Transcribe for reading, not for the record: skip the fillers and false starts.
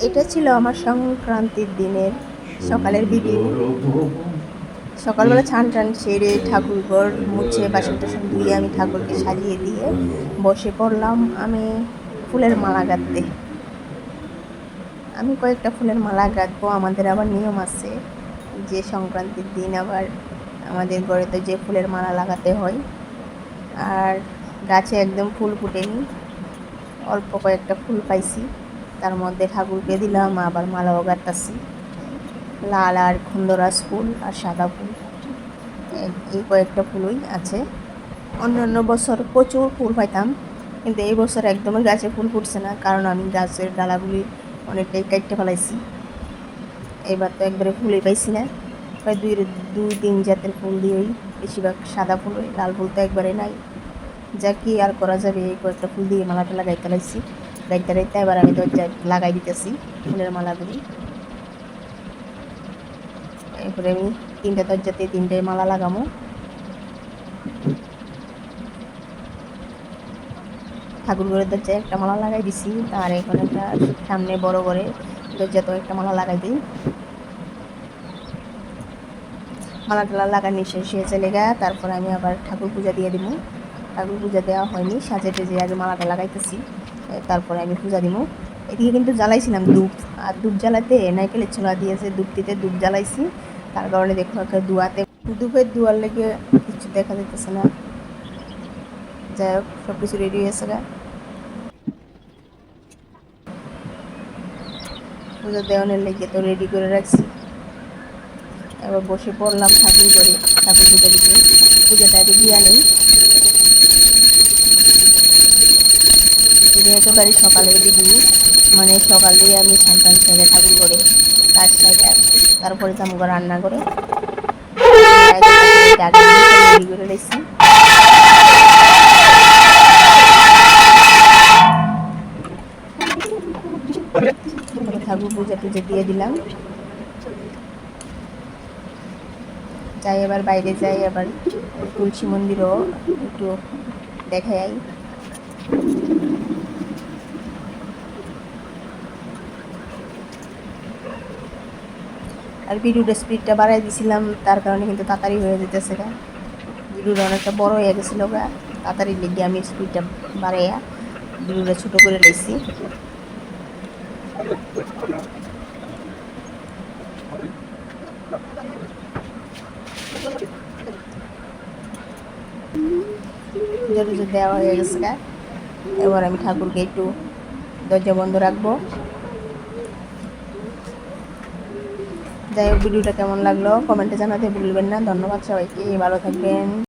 এটা ছিল আমার সংক্রান্তির দিনের সকালের ভিডিও। সকালবেলা ছান টান সেরে ঠাকুরঘর মুছে বাসন টাসন ধুয়ে আমি ঠাকুরকে সাজিয়ে দিয়ে বসে পড়লাম আমি ফুলের মালা গাঁথতে। আমি কয়েকটা ফুলের মালা গাঁথবো। আমাদের আবার নিয়ম আছে যে সংক্রান্তির দিন আবার আমাদের ঘরেতে যে ফুলের মালা লাগাতে হয়। আর গাছে একদম ফুল ফুটেনি, অল্প কয়েকটা ফুল পাইছি, তার মধ্যে ঠাকুরকে দিলাম, আবার মালাও গাঁথতেছি। লাল আর গন্ধরাজ ফুল আর সাদা ফুল, এই কয়েকটা ফুলই আছে। অন্যান্য বছর প্রচুর ফুল পাইতাম, কিন্তু এই বছর একদমই গাছে ফুল ফুটছে না, কারণ আমি গাছের ডালাগুলি অনেকটাই কাটতে ফেলাইছি। এবার তো একবারে ফুলই পাইছি না, প্রায় দুই তিন জাতের ফুল দিয়েই বেশিরভাগ সাদা ফুল, লাল ফুল তো একবারে নাই। যা কি আর করা যাবে, এই কয়েকটা ফুল দিয়ে মালাটা লাগাইতে লাইছি। রাইতে রাইতে এবার আমি দরজায় লাগাই দিতেছি ফুলের মালাগুলি। এরপরে আমি তিনটে দরজাতে তিনটে মালা লাগামো। ঠাকুর ঘরের দরজায় একটা মালা লাগাই দিছি, আর এখন একটা সামনে বড় করে দরজাতেও একটা মালা লাগাই দিই। মালা টালা লাগানি শেষ হয়ে চলে গা, তারপর আমি আবার ঠাকুর পূজা দিয়ে দিব। ঠাকুর পূজা দেওয়া হয়নি, সাজে টেজে আগে মালাটা লাগাইতেছি, তারপরে আমি পূজা দিব। এদিকে কিন্তু জ্বালাইছিলাম ধূপ, আর ধূপ জ্বালাতে নাইকেলের ছোলা দিয়েছে, ধূপটিতে ধূপ জ্বালাইছি, তার কারণে দেখো একটা ধোয়াতে ধূপের ধোয়ার লেগে কিছু দেখা যেতেছে না। যাই হোক, সব কিছু রেডি হয়েছে গা, পূজা দেওয়ানের লেগে তো রেডি করে রাখছি। এবার বসে পড়লাম ঠাকুর ঘরে, ঠাকুর পূজা দিতে। পূজাটা দিয়া নেই, যেহেতু বাড়ি সকালের ভিডিও, মানে সকালেই আমি সন্তান ছেড়ে ঠাকুর ঘরে কাজ সাইডে, তারপরে যাবো রান্না করে রেডি করে রেখেছি। ঠাকুর পূজা টুজা দিয়ে দিলাম। যাই এবার বাইরে যাই, আবার তুলসী মন্দিরও একটু দেখাই। আর ভিডিওটা স্পিডটা বাড়াই দিয়েছিলাম, তার কারণে কিন্তু তাড়াতাড়ি হয়ে যেতেছে গা। ভিডিওটা অনেকটা বড় হয়ে গেছিলো গা, তাড়াতাড়ি লেগে আমি স্পিডটা বাড়াইয়া ভিডিওটা ছোটো করে নিয়েছি। পুজো টুজো দেওয়া হয়ে গেছে গা, এবার আমি ঠাকুরকে একটু দরজা বন্ধ রাখবো। যাই হোক, ভিডিওটা কেমন লাগলো কমেন্টে জানাতে ভুলবেন না। ধন্যবাদ সবাইকে, ভালো থাকবেন।